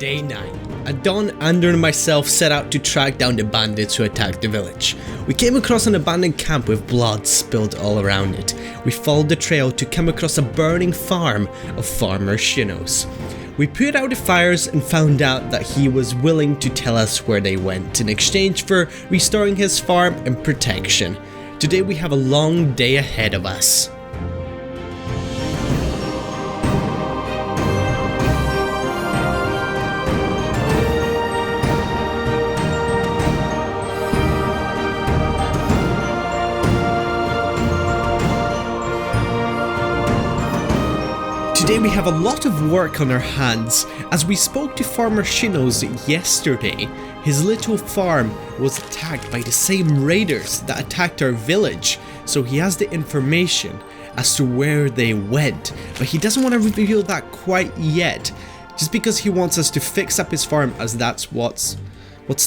Day 9. At dawn, Andrew and myself set out to track down the bandits who attacked the village. We came across an abandoned camp with blood spilled all around it. We followed the trail to come across a burning farm of farmer Sjinnos. We put out the fires and found out that he was willing to tell us where they went in exchange for restoring his farm and protection. Today we have a long day ahead of us. Today we have a lot of work on our hands. As we spoke to Farmer Sjinnos yesterday, his little farm was attacked by the same raiders that attacked our village, so he has the information as to where they went, but he doesn't want to reveal that quite yet, just because he wants us to fix up his farm, as that's what's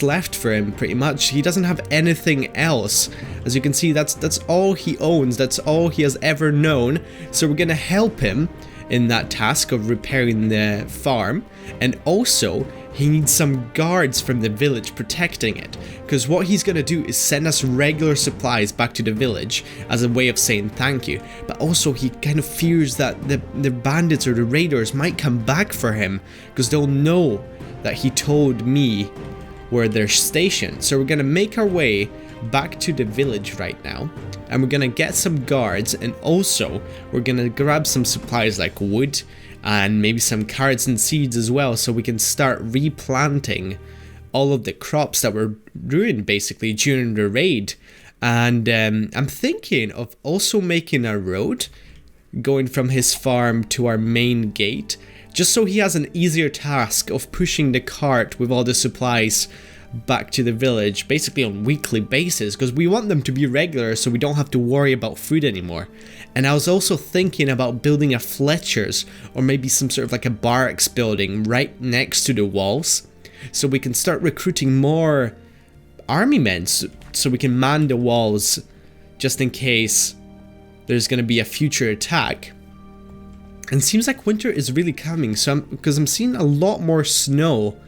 left for him pretty much. He doesn't have anything else. As you can see, that's all he owns, that's all he has ever known, so we're gonna help him in that task of repairing the farm, and also he needs some guards from the village protecting it, because what he's going to do is send us regular supplies back to the village as a way of saying thank you, but also he kind of fears that the bandits or the raiders might come back for him because they'll know that he told me where they're stationed. So we're going to make our way back to the village right now, and we're gonna get some guards, and also we're gonna grab some supplies like wood and maybe some carrots and seeds as well, so we can start replanting all of the crops that were ruined basically during the raid. And I'm thinking of also making a road going from his farm to our main gate, just so he has an easier task of pushing the cart with all the supplies back to the village basically on weekly basis, because we want them to be regular so we don't have to worry about food anymore. And I was also thinking about building a Fletcher's or maybe some sort of like a barracks building right next to the walls, so we can start recruiting more army men so we can man the walls just in case there's going to be a future attack. And it seems like winter is really coming, so because I'm seeing a lot more snow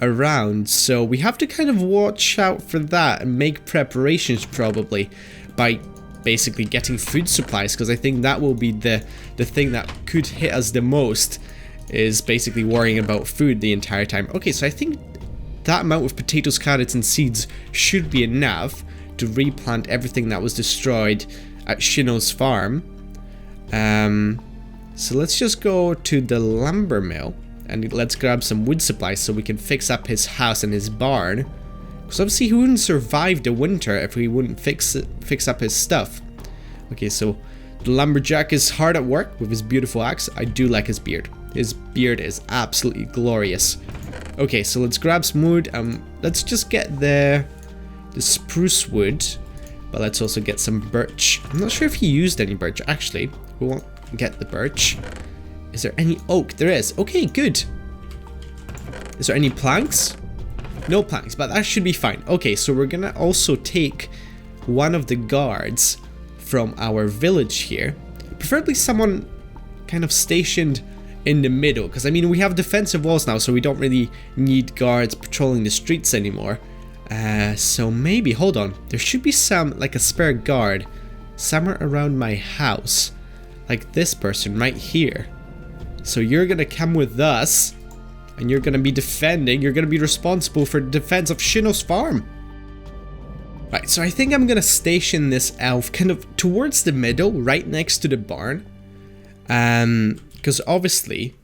around, so we have to kind of watch out for that and make preparations probably by basically getting food supplies, because I think that will be the thing that could hit us the most, is basically worrying about food the entire time. Okay, so I think that amount of potatoes, carrots and seeds should be enough to replant everything that was destroyed at Sjinnos' farm. So let's just go to the lumber mill and let's grab some wood supplies so we can fix up his house and his barn. Because obviously he wouldn't survive the winter if we wouldn't fix up his stuff. Okay, so the lumberjack is hard at work with his beautiful axe. I do like his beard. His beard is absolutely glorious. Okay, so let's grab some wood. Let's just get the spruce wood, but let's also get some birch. I'm not sure if he used any birch. Actually, we won't get the birch. Is there any oak? There is. Okay, good. Is there any planks? No planks, but that should be fine. Okay, so we're gonna also take one of the guards from our village here. Preferably someone kind of stationed in the middle, because I mean we have defensive walls now, so we don't really need guards patrolling the streets anymore. So maybe, hold on. There should be some, like a spare guard somewhere around my house. Like this person right here. So you're gonna come with us, and you're gonna be defending, you're gonna be responsible for the defense of Sjinnos' farm. Right, so I think I'm gonna station this elf kind of towards the middle, right next to the barn. Because obviously,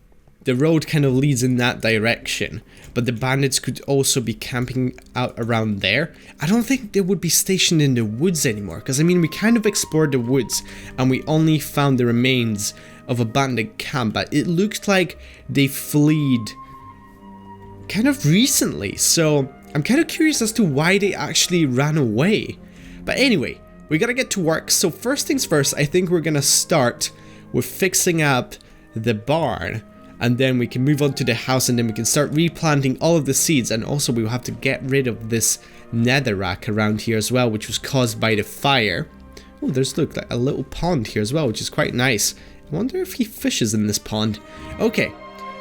the road kind of leads in that direction, but the bandits could also be camping out around there. I don't think they would be stationed in the woods anymore, because I mean we kind of explored the woods, and we only found the remains of a bandit camp, but it looked like they fled kind of recently, so I'm kind of curious as to why they actually ran away. But anyway, we gotta get to work. So first things first, I think we're gonna start with fixing up the barn, and then we can move on to the house, and then we can start replanting all of the seeds. And also we will have to get rid of this netherrack around here as well, which was caused by the fire. Oh, there's look like a little pond here as well, which is quite nice. I wonder if he fishes in this pond. Okay,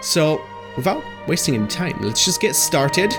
so without wasting any time, let's just get started.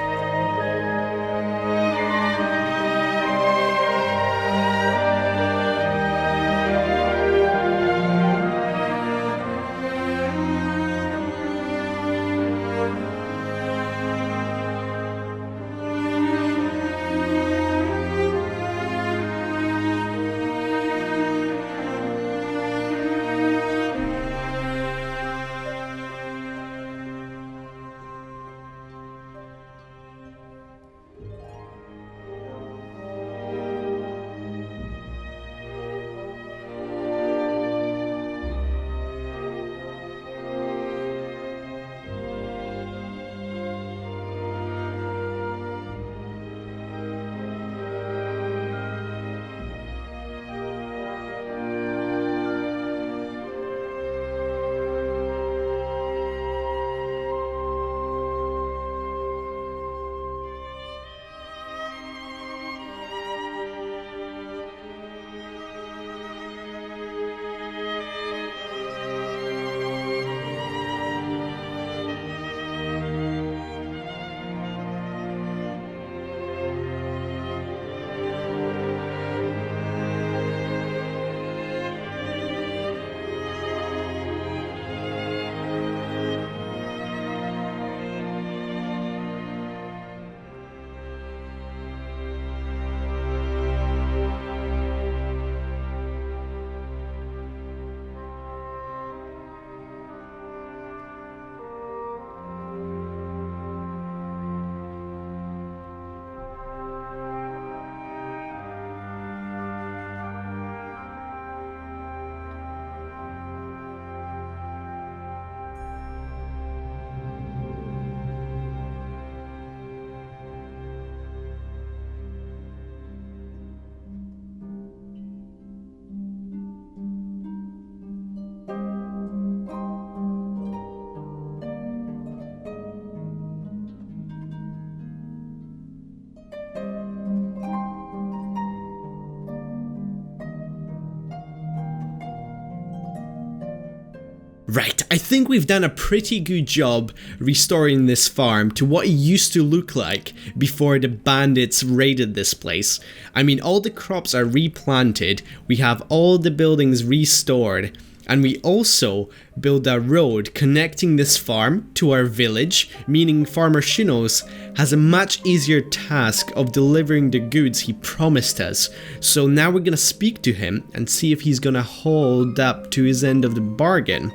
Right, I think we've done a pretty good job restoring this farm to what it used to look like before the bandits raided this place. I mean, all the crops are replanted, we have all the buildings restored, and we also build a road connecting this farm to our village, meaning Farmer Sjinnos has a much easier task of delivering the goods he promised us. So now we're gonna speak to him and see if he's gonna hold up to his end of the bargain,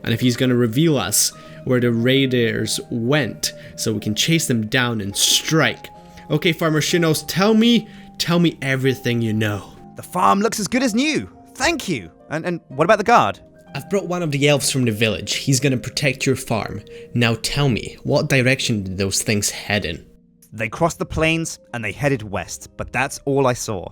and if he's gonna reveal us where the raiders went so we can chase them down and strike. Okay, Farmer Sjinnos, tell me everything you know. The farm looks as good as new. Thank you. And what about the guard? I've brought one of the elves from the village. He's gonna protect your farm. Now tell me, what direction did those things head in? They crossed the plains and they headed west, but that's all I saw.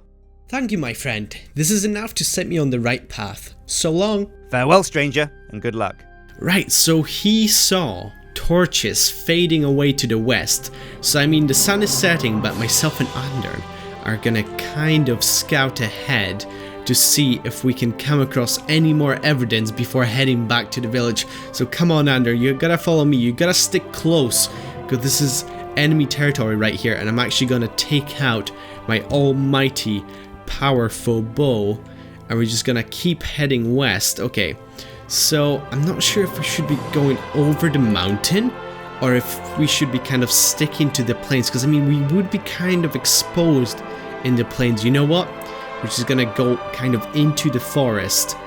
Thank you, my friend. This is enough to set me on the right path. So long. Farewell, stranger, and good luck. Right, so he saw torches fading away to the west. So I mean, the sun is setting, but myself and Anders are gonna kind of scout ahead to see if we can come across any more evidence before heading back to the village. So come on, Anders, you gotta follow me, you gotta stick close, because this is enemy territory right here, and I'm actually gonna take out my almighty powerful bow, and we're just gonna keep heading west. Okay, so I'm not sure if we should be going over the mountain or if we should be kind of sticking to the plains, because I mean, we would be kind of exposed in the plains. You know what? We're just gonna go kind of into the forest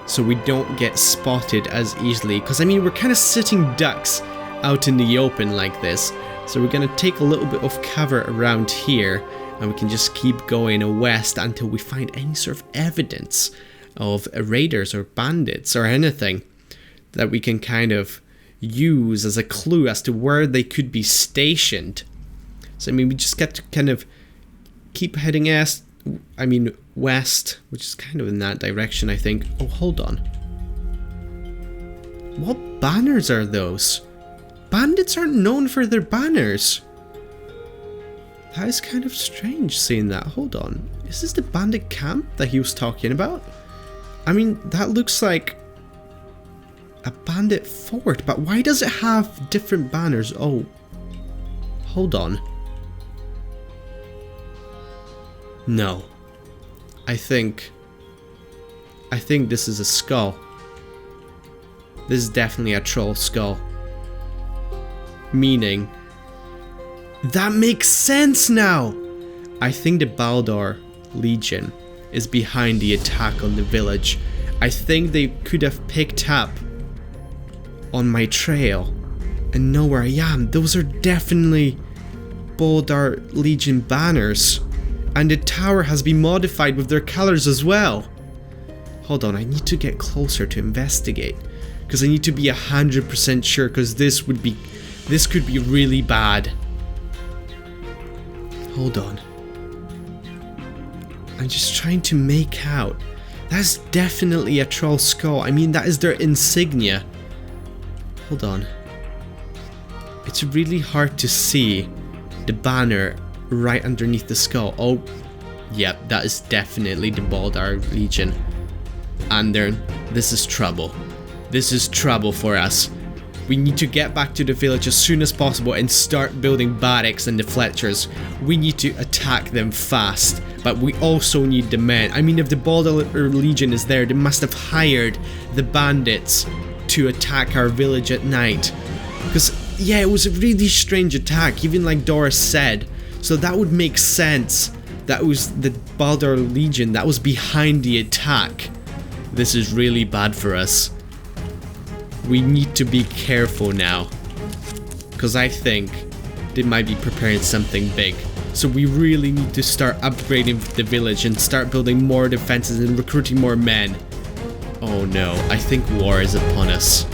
so we don't get spotted as easily, because I mean, we're kind of sitting ducks out in the open like this. So we're gonna take a little bit of cover around here, and we can just keep going west until we find any sort of evidence of raiders or bandits or anything that we can kind of use as a clue as to where they could be stationed. So I mean, we just got to kind of keep heading west, which is kind of in that direction, I think. Oh, hold on. What banners are those? Bandits aren't known for their banners. That is kind of strange seeing that. Hold on. Is this the bandit camp that he was talking about? I mean, that looks like a bandit fort, but why does it have different banners? Oh, hold on. No, I think this is a skull. This is definitely a troll skull. Meaning, that makes sense now! I think the Baldor Legion is behind the attack on the village. I think they could have picked up on my trail and know where I am. Those are definitely Baldor Legion banners. And the tower has been modified with their colors as well. Hold on, I need to get closer to investigate. Because I need to be 100% sure, because this could be really bad. Hold on. I'm just trying to make out. That's definitely a troll skull. I mean, that is their insignia. Hold on. It's really hard to see the banner right underneath the skull. Oh, yep, that is definitely the Baldor Legion. And this is trouble. This is trouble for us. We need to get back to the village as soon as possible and start building Vadacts and the Fletchers. We need to attack them fast, but we also need the men. I mean, if the Baldor Legion is there, they must have hired the bandits to attack our village at night. Because, yeah, it was a really strange attack, even like Doris said. So that would make sense. That was the Baldor Legion that was behind the attack. This is really bad for us. We need to be careful now, because I think they might be preparing something big. So we really need to start upgrading the village and start building more defenses and recruiting more men. Oh no, I think war is upon us.